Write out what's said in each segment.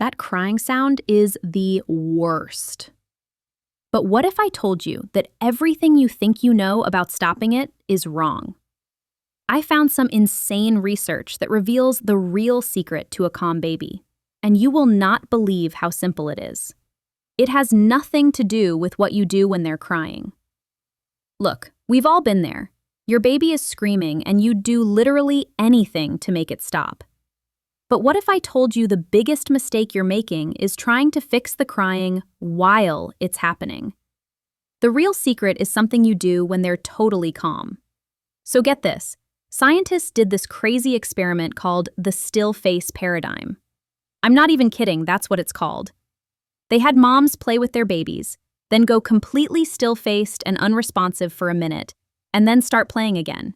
That crying sound is the worst. But what if I told you that everything you think you know about stopping it is wrong? I found some insane research that reveals the real secret to a calm baby, and you will not believe how simple it is. It has nothing to do with what you do when they're crying. Look, we've all been there. Your baby is screaming and you do literally anything to make it stop. But what if I told you the biggest mistake you're making is trying to fix the crying while it's happening? The real secret is something you do when they're totally calm. So get this, scientists did this crazy experiment called the still face paradigm. I'm not even kidding, that's what it's called. They had moms play with their babies, then go completely still-faced and unresponsive for a minute, and then start playing again.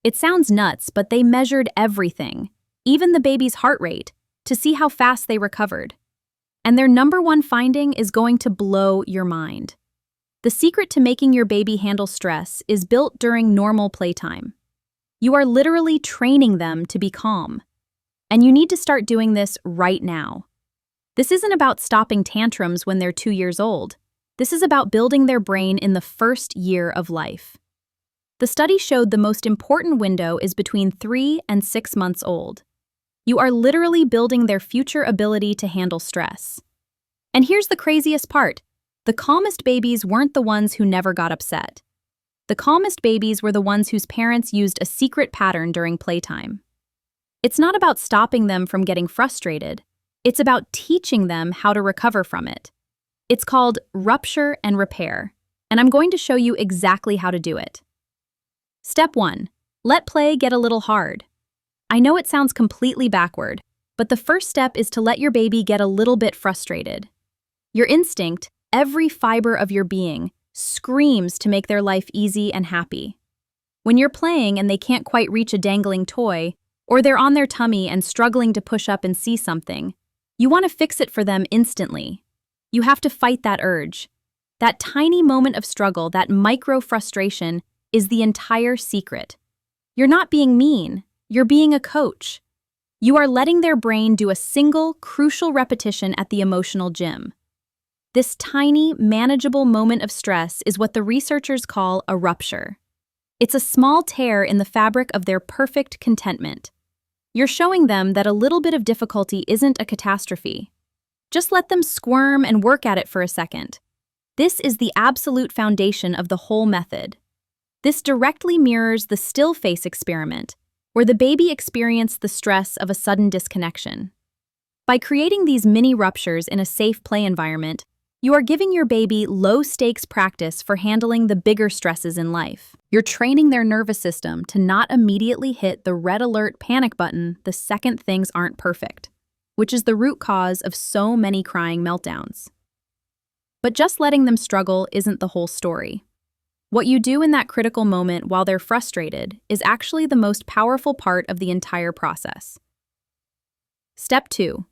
It sounds nuts, but they measured everything, even the baby's heart rate, to see how fast they recovered. And their number one finding is going to blow your mind. The secret to making your baby handle stress is built during normal playtime. You are literally training them to be calm. And you need to start doing this right now. This isn't about stopping tantrums when they're 2 years old. This is about building their brain in the first year of life. The study showed the most important window is between 3 and 6 months old. You are literally building their future ability to handle stress. And here's the craziest part. The calmest babies weren't the ones who never got upset. The calmest babies were the ones whose parents used a secret pattern during playtime. It's not about stopping them from getting frustrated. It's about teaching them how to recover from it. It's called rupture and repair, and I'm going to show you exactly how to do it. Step 1. Let play get a little hard. I know it sounds completely backward, but the first step is to let your baby get a little bit frustrated. Your instinct, every fiber of your being, screams to make their life easy and happy. When you're playing and they can't quite reach a dangling toy, or they're on their tummy and struggling to push up and see something, you want to fix it for them instantly. You have to fight that urge. That tiny moment of struggle, that micro frustration, is the entire secret. You're not being mean, you're being a coach. You are letting their brain do a single, crucial repetition at the emotional gym. This tiny, manageable moment of stress is what the researchers call a rupture. It's a small tear in the fabric of their perfect contentment. You're showing them that a little bit of difficulty isn't a catastrophe. Just let them squirm and work at it for a second. This is the absolute foundation of the whole method. This directly mirrors the still face experiment, where the baby experienced the stress of a sudden disconnection. By creating these mini ruptures in a safe play environment, you are giving your baby low-stakes practice for handling the bigger stresses in life. You're training their nervous system to not immediately hit the red alert panic button the second things aren't perfect, which is the root cause of so many crying meltdowns. But just letting them struggle isn't the whole story. What you do in that critical moment while they're frustrated is actually the most powerful part of the entire process. Step 2.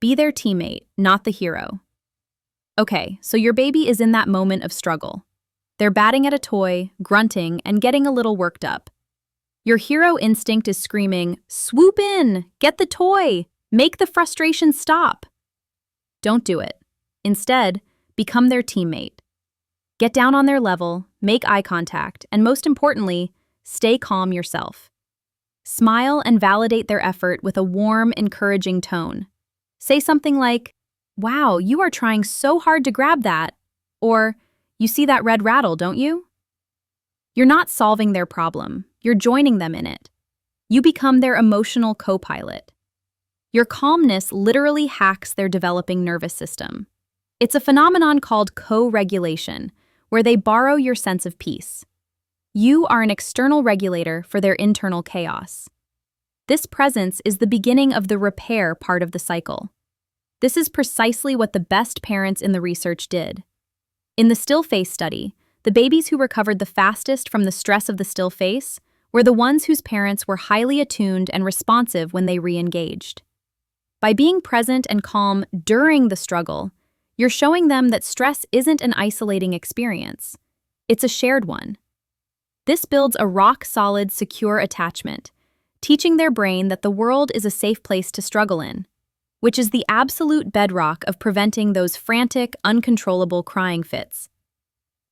Be their teammate, not the hero. Okay, so your baby is in that moment of struggle. They're batting at a toy, grunting, and getting a little worked up. Your hero instinct is screaming, "Swoop in! Get the toy! Make the frustration stop!" Don't do it. Instead, become their teammate. Get down on their level, make eye contact, and most importantly, stay calm yourself. Smile and validate their effort with a warm, encouraging tone. Say something like, "Wow, you are trying so hard to grab that," or, "You see that red rattle, don't you?" You're not solving their problem, you're joining them in it. You become their emotional co-pilot. Your calmness literally hacks their developing nervous system. It's a phenomenon called co-regulation, where they borrow your sense of peace. You are an external regulator for their internal chaos. This presence is the beginning of the repair part of the cycle. This is precisely what the best parents in the research did. In the still face study, the babies who recovered the fastest from the stress of the still face were the ones whose parents were highly attuned and responsive when they re-engaged. By being present and calm during the struggle, you're showing them that stress isn't an isolating experience. It's a shared one. This builds a rock-solid, secure attachment, teaching their brain that the world is a safe place to struggle in. which is the absolute bedrock of preventing those frantic, uncontrollable crying fits.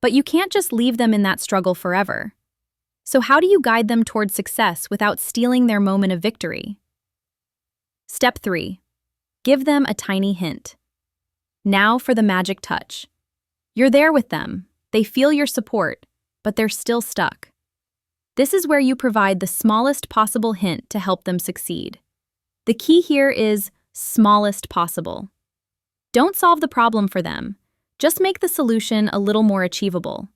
But you can't just leave them in that struggle forever. So how do you guide them toward success without stealing their moment of victory? Step 3. Give them a tiny hint. Now for the magic touch. You're there with them. They feel your support, but they're still stuck. This is where you provide the smallest possible hint to help them succeed. The key here is smallest possible. Don't solve the problem for them. Just make the solution a little more achievable.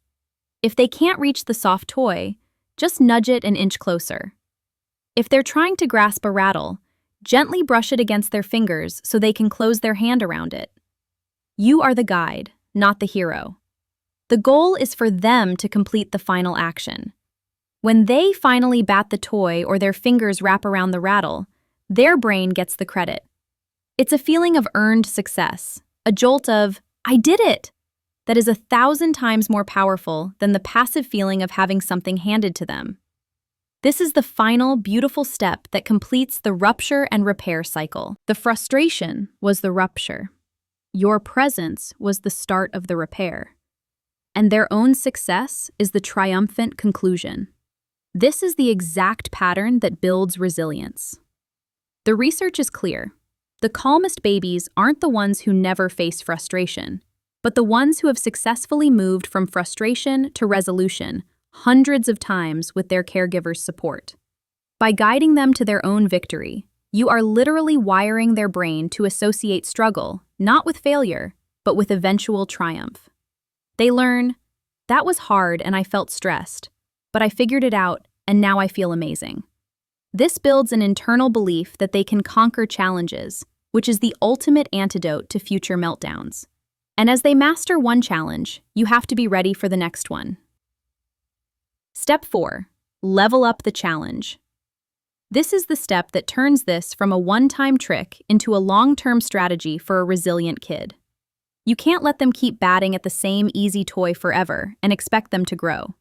If they can't reach the soft toy, just nudge it an inch closer. If they're trying to grasp a rattle, gently brush it against their fingers so they can close their hand around it. You are the guide, not the hero. The goal is for them to complete the final action. When they finally bat the toy or their fingers wrap around the rattle, their brain gets the credit. It's a feeling of earned success, a jolt of, "I did it!" that is 1,000 times more powerful than the passive feeling of having something handed to them. This is the final, beautiful step that completes the rupture and repair cycle. The frustration was the rupture. Your presence was the start of the repair. And their own success is the triumphant conclusion. This is the exact pattern that builds resilience. The research is clear. The calmest babies aren't the ones who never face frustration, but the ones who have successfully moved from frustration to resolution hundreds of times with their caregiver's support. By guiding them to their own victory, you are literally wiring their brain to associate struggle, not with failure, but with eventual triumph. They learn, "That was hard and I felt stressed, but I figured it out and now I feel amazing." This builds an internal belief that they can conquer challenges, which is the ultimate antidote to future meltdowns. And as they master one challenge, you have to be ready for the next one. Step 4. Level up the challenge. This is the step that turns this from a one-time trick into a long-term strategy for a resilient kid. You can't let them keep batting at the same easy toy forever and expect them to grow.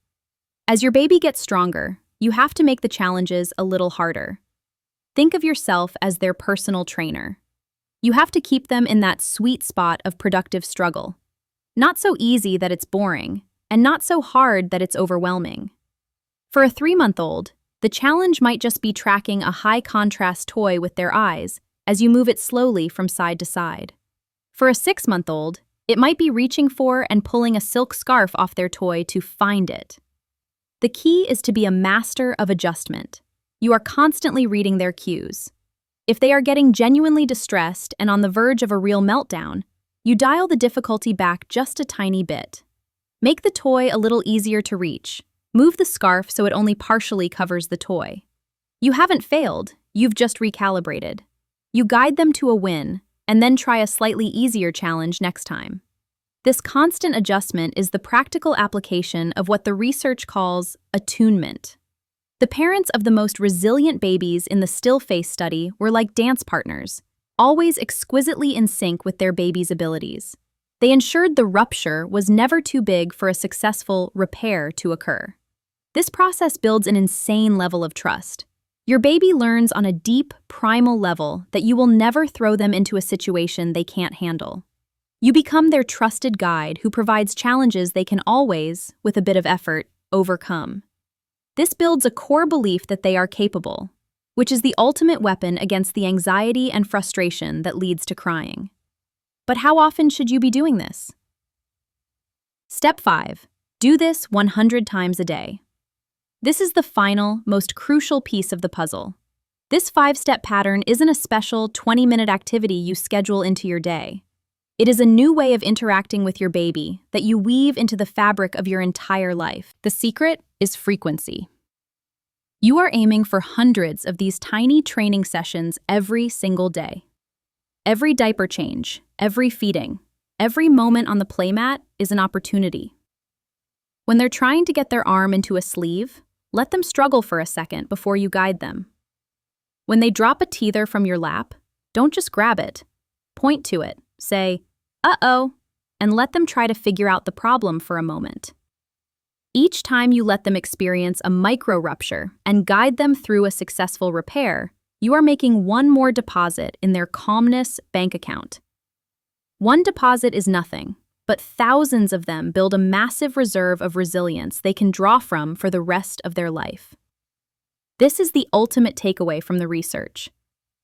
As your baby gets stronger, you have to make the challenges a little harder. Think of yourself as their personal trainer. You have to keep them in that sweet spot of productive struggle. Not so easy that it's boring, and not so hard that it's overwhelming. For a 3-month-old, the challenge might just be tracking a high-contrast toy with their eyes as you move it slowly from side to side. For a 6-month-old, it might be reaching for and pulling a silk scarf off their toy to find it. The key is to be a master of adjustment. You are constantly reading their cues. If they are getting genuinely distressed and on the verge of a real meltdown, you dial the difficulty back just a tiny bit. Make the toy a little easier to reach. Move the scarf so it only partially covers the toy. You haven't failed, you've just recalibrated. You guide them to a win, and then try a slightly easier challenge next time. This constant adjustment is the practical application of what the research calls attunement. The parents of the most resilient babies in the still face study were like dance partners, always exquisitely in sync with their baby's abilities. They ensured the rupture was never too big for a successful repair to occur. This process builds an insane level of trust. Your baby learns on a deep, primal level that you will never throw them into a situation they can't handle. You become their trusted guide who provides challenges they can always, with a bit of effort, overcome. This builds a core belief that they are capable, which is the ultimate weapon against the anxiety and frustration that leads to crying. But how often should you be doing this? Step 5. Do this 100 times a day. This is the final, most crucial piece of the puzzle. This 5-step pattern isn't a special 20-minute activity you schedule into your day. It is a new way of interacting with your baby that you weave into the fabric of your entire life. The secret is frequency. You are aiming for hundreds of these tiny training sessions every single day. Every diaper change, every feeding, every moment on the playmat is an opportunity. When they're trying to get their arm into a sleeve, let them struggle for a second before you guide them. When they drop a teether from your lap, don't just grab it. Point to it, say, "Uh-oh," and let them try to figure out the problem for a moment. Each time you let them experience a micro-rupture and guide them through a successful repair, You are making one more deposit in their calmness bank account. One deposit is nothing, but thousands of them build a massive reserve of resilience they can draw from for the rest of their life. This is the ultimate takeaway from the research.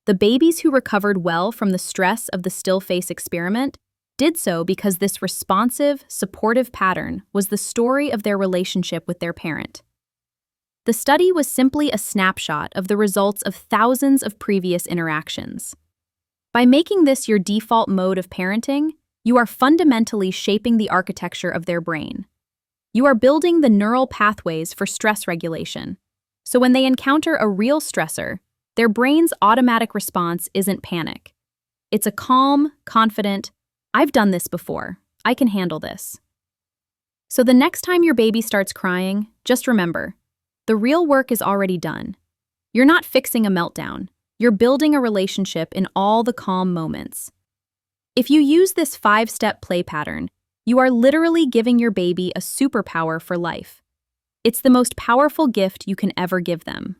The babies who recovered well from the stress of the still face experiment did so because this responsive, supportive pattern was the story of their relationship with their parent. The study was simply a snapshot of the results of thousands of previous interactions. By making this your default mode of parenting, you are fundamentally shaping the architecture of their brain. You are building the neural pathways for stress regulation. So when they encounter a real stressor, their brain's automatic response isn't panic. It's a calm, confident, "I've done this before. I can handle this." So the next time your baby starts crying, just remember, the real work is already done. You're not fixing a meltdown. You're building a relationship in all the calm moments. If you use this 5-step play pattern, you are literally giving your baby a superpower for life. It's the most powerful gift you can ever give them.